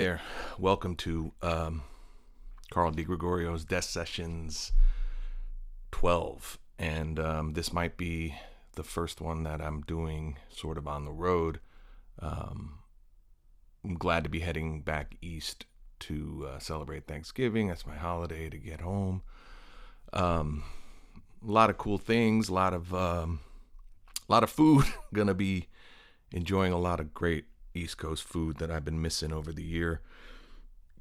There. Welcome to CarlDeGregorio's Sessions 12. And this might be the first one that I'm doing sort of on the road. I'm glad to be heading back east to celebrate Thanksgiving. That's my holiday to get home. A lot of cool things, a lot of food. Gonna be enjoying a lot of great East Coast food that I've been missing over the year.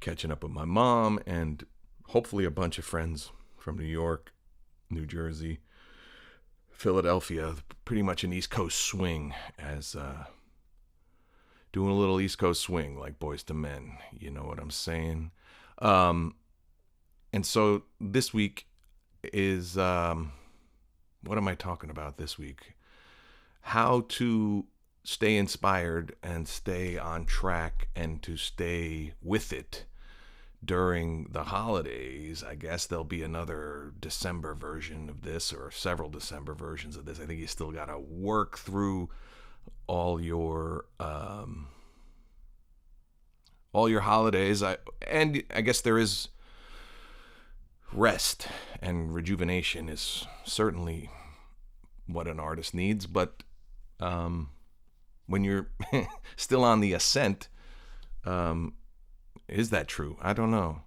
Catching up with my mom and hopefully a bunch of friends from New York, New Jersey, Philadelphia. Pretty much an East Coast swing, as doing a little East Coast swing like Boys to Men. You know what I'm saying? And so this week is, what am I talking about this week? How to stay inspired and stay on track and to stay with it during the holidays. I guess there'll be another December version of this, or several December versions of this. I think you still got to work through all your holidays. And I guess there is rest, and rejuvenation is certainly what an artist needs, but when you're still on the ascent, is that true? I don't know.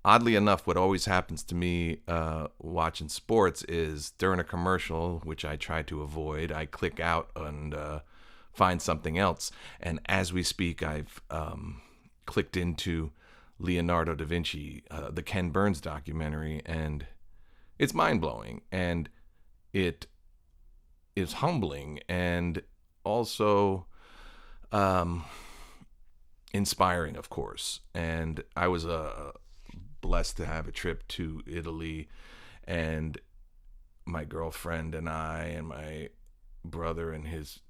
Oddly enough, what always happens to me watching sports is during a commercial, which I try to avoid, I click out and find something else. And as we speak, I've clicked into Leonardo da Vinci, the Ken Burns documentary, and it's mind-blowing, and it is humbling, and also inspiring, of course. And I was blessed to have a trip to Italy, and my girlfriend and I and my brother and his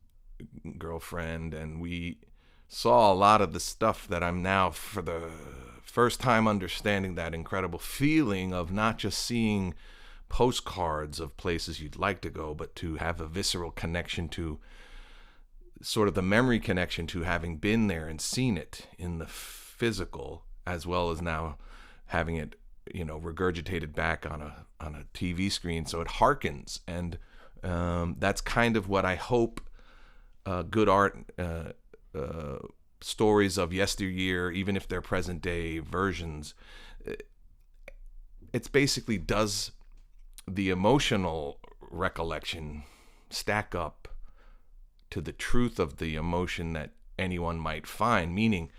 girlfriend, and we saw a lot of the stuff that I'm now for the first time understanding, that incredible feeling of not just seeing postcards of places you'd like to go, but to have a visceral connection to, sort of the memory connection to having been there and seen it in the physical, as well as now having it, regurgitated back on a TV screen. So it harkens, and that's kind of what I hope good art, stories of yesteryear, even if they're present day versions, it's basically, does the emotional recollection stack up to the truth of the emotion that anyone might find? Meaning,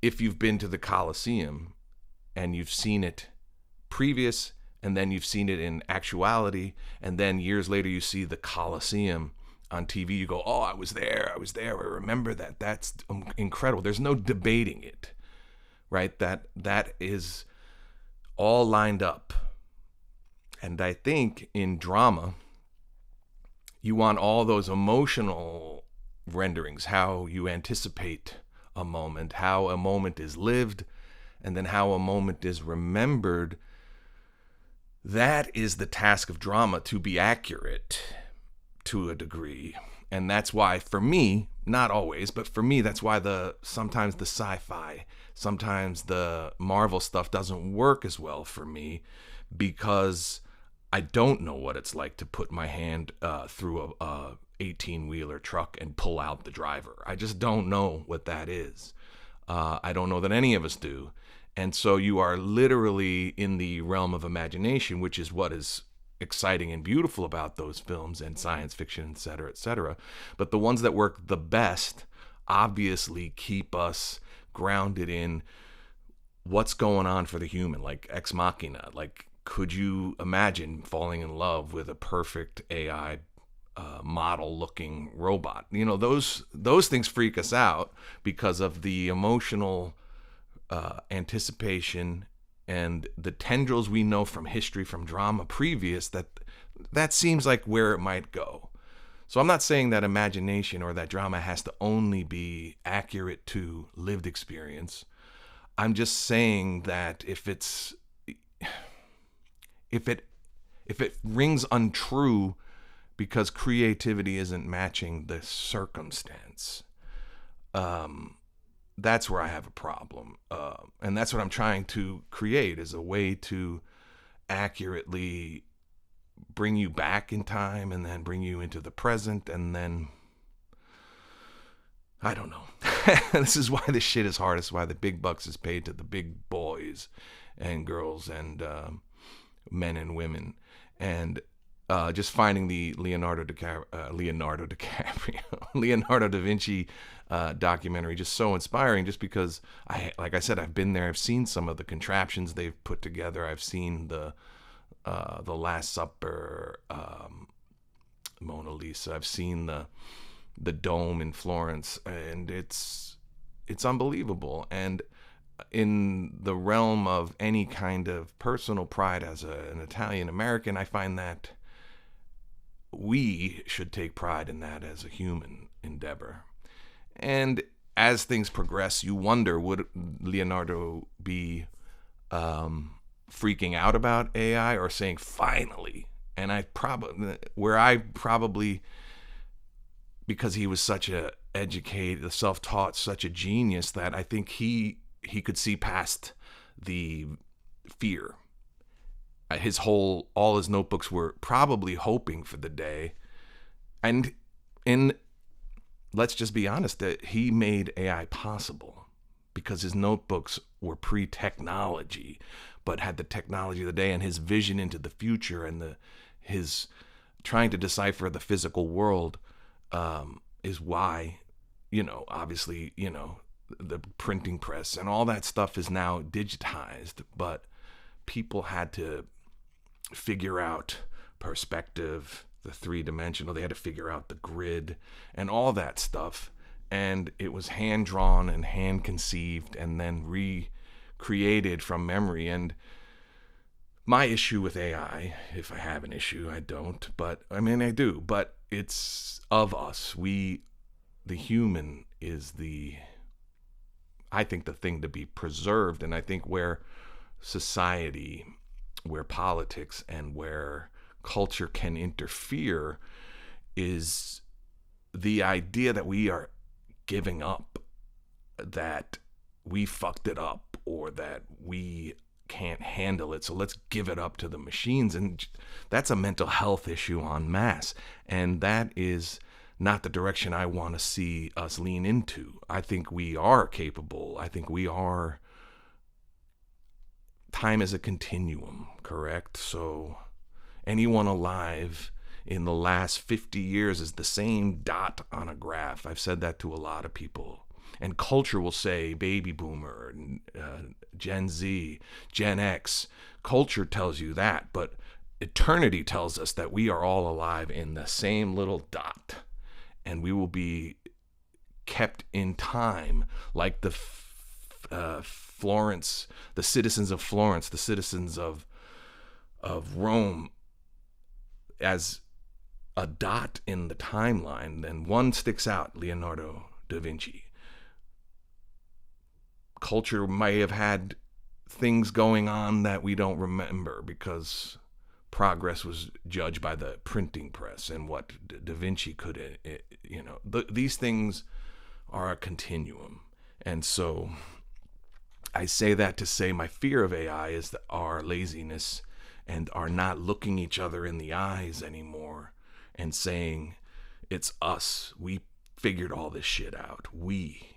if you've been to the Colosseum and you've seen it previous, and then you've seen it in actuality, and then years later you see the Colosseum on TV, you go, oh, I was there, I remember that. That's incredible. There's no debating it, right? That is all lined up. And I think in drama, you want all those emotional renderings, how you anticipate a moment, how a moment is lived, and then how a moment is remembered. That is the task of drama, to be accurate to a degree. And that's why, for me, not always, but for me, that's why sometimes the sci-fi, sometimes the Marvel stuff doesn't work as well for me, because I don't know what it's like to put my hand through a 18-wheeler truck and pull out the driver. I just don't know what that is. I don't know that any of us do. And so you are literally in the realm of imagination, which is what is exciting and beautiful about those films and science fiction, et cetera, et cetera. But the ones that work the best obviously keep us grounded in what's going on for the human, like Ex Machina. Like, could you imagine falling in love with a perfect AI model-looking robot? Those things freak us out because of the emotional anticipation and the tendrils we know from history, from drama previous, that seems like where it might go. So I'm not saying that imagination or that drama has to only be accurate to lived experience. I'm just saying that if it rings untrue because creativity isn't matching the circumstance, that's where I have a problem. And that's what I'm trying to create, is a way to accurately bring you back in time and then bring you into the present. And then, I don't know. This is why this shit is hard. This is why the big bucks is paid to the big boys and girls and men and women. And just finding the Leonardo da Vinci documentary just so inspiring, just because like I said, I've been there. I've seen some of the contraptions they've put together. I've seen the Last Supper, Mona Lisa. I've seen the dome in Florence, and it's unbelievable. And in the realm of any kind of personal pride as an Italian American, I find that we should take pride in that as a human endeavor. And as things progress, you wonder, would Leonardo be freaking out about AI or saying finally? And I probably, because he was such a educated, self-taught, such a genius, that I think he could see past the fear. All his notebooks were probably hoping for the day. And let's just be honest, that he made AI possible because his notebooks were pre-technology, but had the technology of the day, and his vision into the future and his trying to decipher the physical world is why, obviously, the printing press and all that stuff is now digitized, but people had to figure out perspective, the three-dimensional. They had to figure out the grid and all that stuff. And it was hand-drawn and hand-conceived and then recreated from memory. And my issue with AI, if I have an issue, I don't, but I mean, I do, but it's of us. The human is I think the thing to be preserved. And I think where society, where politics, and where culture can interfere is the idea that we are giving up, that we fucked it up, or that we can't handle it, so let's give it up to the machines. And that's a mental health issue en masse, and that is not the direction I want to see us lean into. I think we are capable. I think we are. Time is a continuum, correct? So anyone alive in the last 50 years is the same dot on a graph. I've said that to a lot of people. And culture will say baby boomer, Gen Z, Gen X. Culture tells you that, but eternity tells us that we are all alive in the same little dot. And we will be kept in time like the Florence, the citizens of Florence, the citizens of Rome, as a dot in the timeline. Then one sticks out, Leonardo da Vinci. Culture may have had things going on that we don't remember because progress was judged by the printing press and what Da Vinci could, these things are a continuum. And so I say that to say my fear of AI is our laziness and our not looking each other in the eyes anymore and saying, it's us. We figured all this shit out. We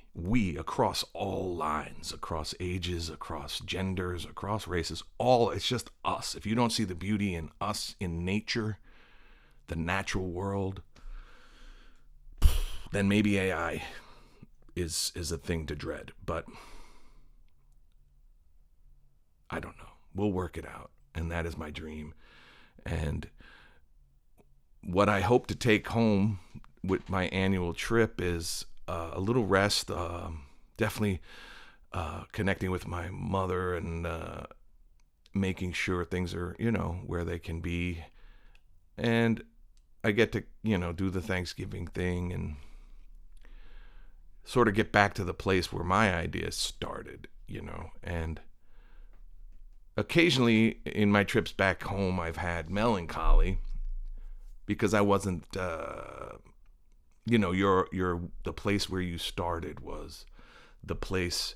across all lines, across ages, across genders, across races, it's just us. If you don't see the beauty in us, in nature, the natural world, then maybe AI is a thing to dread. But I don't know. We'll work it out. And that is my dream. And what I hope to take home with my annual trip is a little rest, definitely connecting with my mother and making sure things are, where they can be. And I get to, do the Thanksgiving thing and sort of get back to the place where my ideas started, and occasionally in my trips back home, I've had melancholy because I wasn't, the place where you started was the place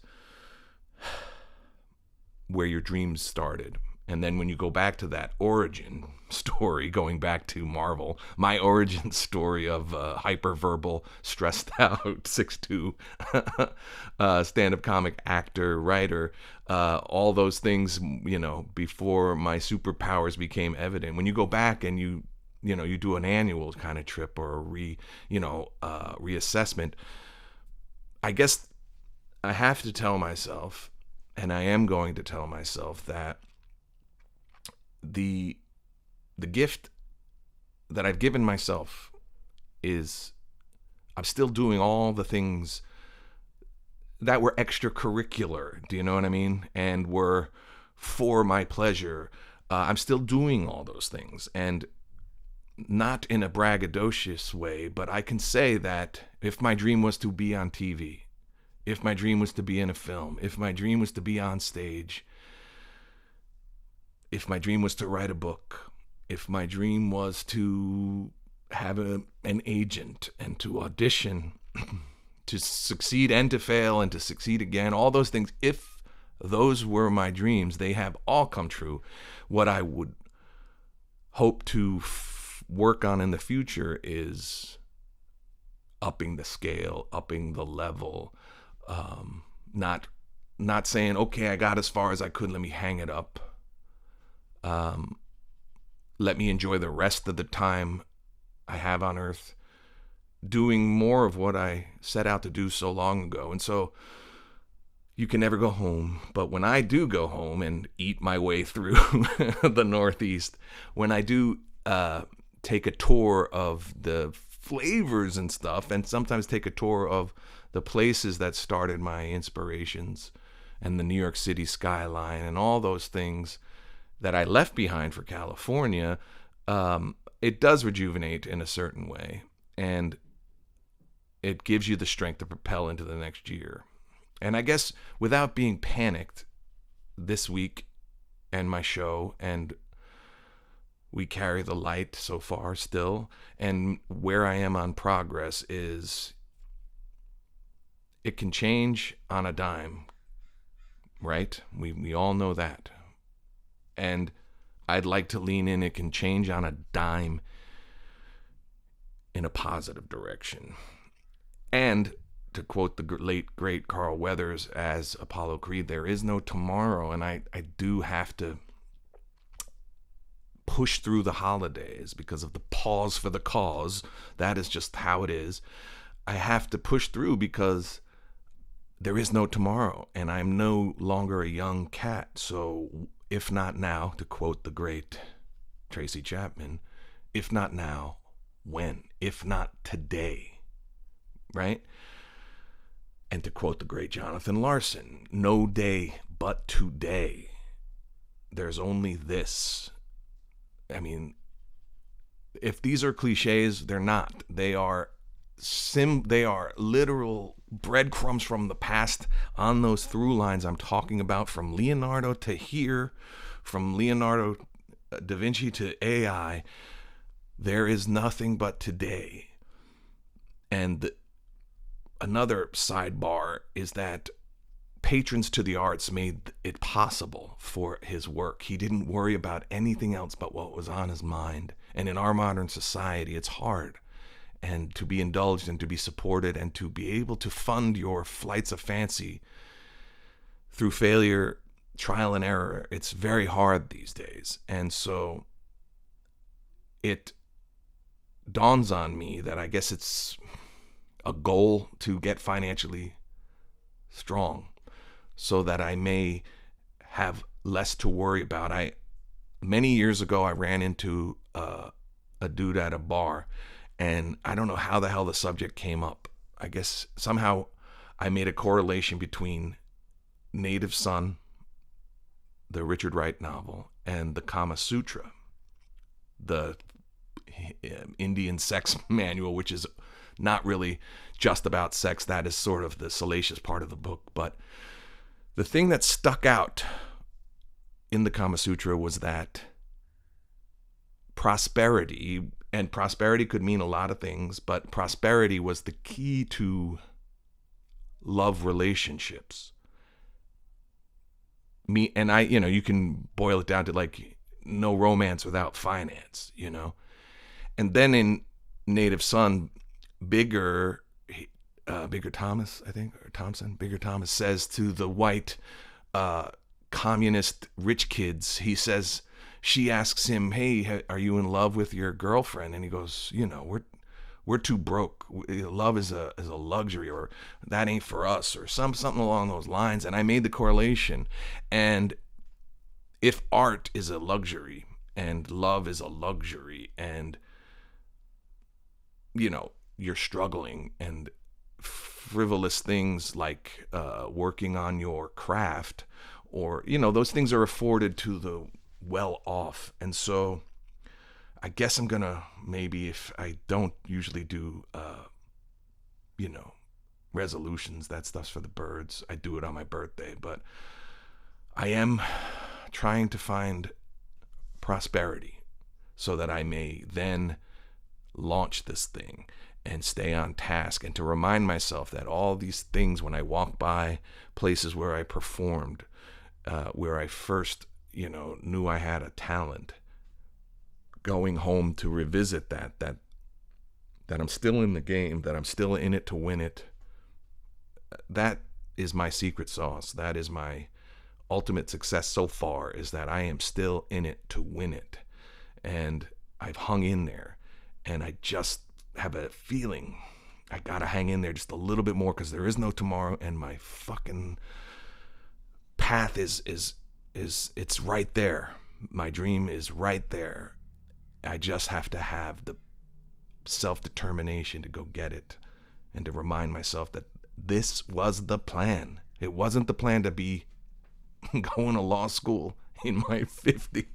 where your dreams started. And then when you go back to that origin story, going back to Marvel, my origin story of hyperverbal, stressed out 6'2", stand-up comic, actor, writer, all those things, before my superpowers became evident. When you go back and you do an annual kind of trip or a reassessment, I guess I have to tell myself, and I am going to tell myself, that the gift that I've given myself is I'm still doing all the things that were extracurricular, do you know what I mean? And were for my pleasure. I'm still doing all those things, and not in a braggadocious way, but I can say that if my dream was to be on TV, if my dream was to be in a film, if my dream was to be on stage, if my dream was to write a book, if my dream was to have an agent and to audition, to succeed and to fail and to succeed again, all those things, if those were my dreams, they have all come true. What I would hope to work on in the future is upping the scale, upping the level, not saying, okay, I got as far as I could, let me hang it up. Let me enjoy the rest of the time I have on earth, doing more of what I set out to do so long ago. And so you can never go home, but when I do go home and eat my way through the Northeast, when I do take a tour of the flavors and stuff, and sometimes take a tour of the places that started my inspirations and the New York City skyline and all those things that I left behind for California, it does rejuvenate in a certain way, and it gives you the strength to propel into the next year. And I guess without being panicked, this week and my show, and we carry the light so far still, and where I am on progress is it can change on a dime, right? We all know that. And I'd like to lean in. It can change on a dime in a positive direction. And to quote the late, great Carl Weathers as Apollo Creed, there is no tomorrow. And I do have to push through the holidays because of the pause for the cause. That is just how it is. I have to push through because there is no tomorrow. And I'm no longer a young cat. So if not now, to quote the great Tracy Chapman, if not now, when? If not today, right? And to quote the great Jonathan Larson, no day but today. There's only this. I mean, if these are cliches, they're not. They are literal breadcrumbs from the past on those through lines I'm talking about, from Leonardo to here, from Leonardo da Vinci to AI. There is nothing but today. And another sidebar is that patrons to the arts made it possible for his work. He didn't worry about anything else but what was on his mind. And in our modern society, it's hard. And to be indulged and to be supported and to be able to fund your flights of fancy through failure, trial and error, it's very hard these days. And so it dawns on me that I guess it's a goal to get financially strong so that I may have less to worry about. Many years ago, I ran into a dude at a bar, and I don't know how the hell the subject came up. I guess somehow I made a correlation between Native Son, the Richard Wright novel, and the Kama Sutra, the Indian sex manual, which is not really just about sex. That is sort of the salacious part of the book. But the thing that stuck out in the Kama Sutra was that prosperity, and prosperity could mean a lot of things, but prosperity was the key to love relationships. Me and I, you can boil it down to like no romance without finance, And then in Native Son, Bigger Thomas, I think, or Thompson, Bigger Thomas says to the white communist rich kids, he says, she asks him, hey, are you in love with your girlfriend? And he goes, we're too broke. Love is a luxury, or that ain't for us, or something along those lines. And I made the correlation. And if art is a luxury and love is a luxury, and you're struggling, and frivolous things like working on your craft, or those things are afforded to the well off. And so I guess I'm gonna, maybe, if I don't usually do resolutions, that stuff's for the birds, I do it on my birthday, but I am trying to find prosperity so that I may then launch this thing and stay on task, and to remind myself that all these things, when I walk by places where I performed, where I first, knew I had a talent, going home to revisit that I'm still in the game, that I'm still in it to win it. That is my secret sauce. That is my ultimate success so far, is that I am still in it to win it. And I've hung in there, and I just have a feeling I gotta hang in there just a little bit more, because there is no tomorrow, and my fucking path is it's right there. My dream is right there. I just have to have the self-determination to go get it, and to remind myself that this was the plan. It wasn't the plan to be going to law school in my 50s,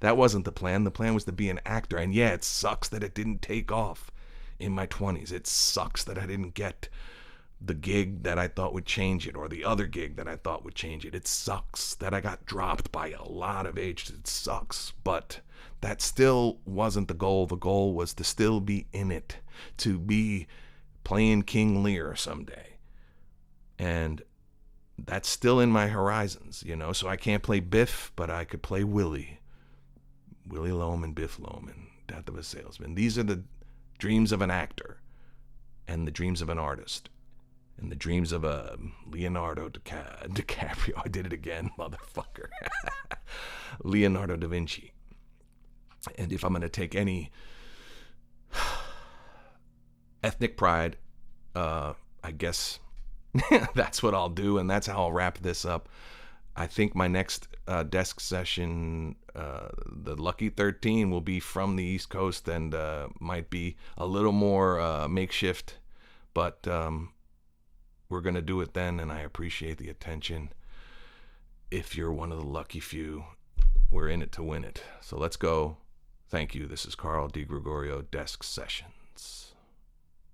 That wasn't the plan. The plan was to be an actor. And yeah, it sucks that it didn't take off in my 20s. It sucks that I didn't get the gig that I thought would change it, or the other gig that I thought would change it. It sucks that I got dropped by a lot of agents. It sucks. But that still wasn't the goal. The goal was to still be in it, to be playing King Lear someday. And that's still in my horizons, so I can't play Biff, but I could play Willie Loman, Biff Loman, Death of a Salesman. These are the dreams of an actor, and the dreams of an artist, and the dreams of a Leonardo DiCaprio. I did it again, motherfucker. Leonardo da Vinci. And if I'm going to take any ethnic pride, I guess that's what I'll do, and that's how I'll wrap this up. I think my next desk session, the Lucky 13, will be from the East Coast, and might be a little more makeshift, but we're going to do it then, and I appreciate the attention. If you're one of the lucky few, we're in it to win it. So let's go. Thank you. This is Carl DeGregorio, Desk Sessions.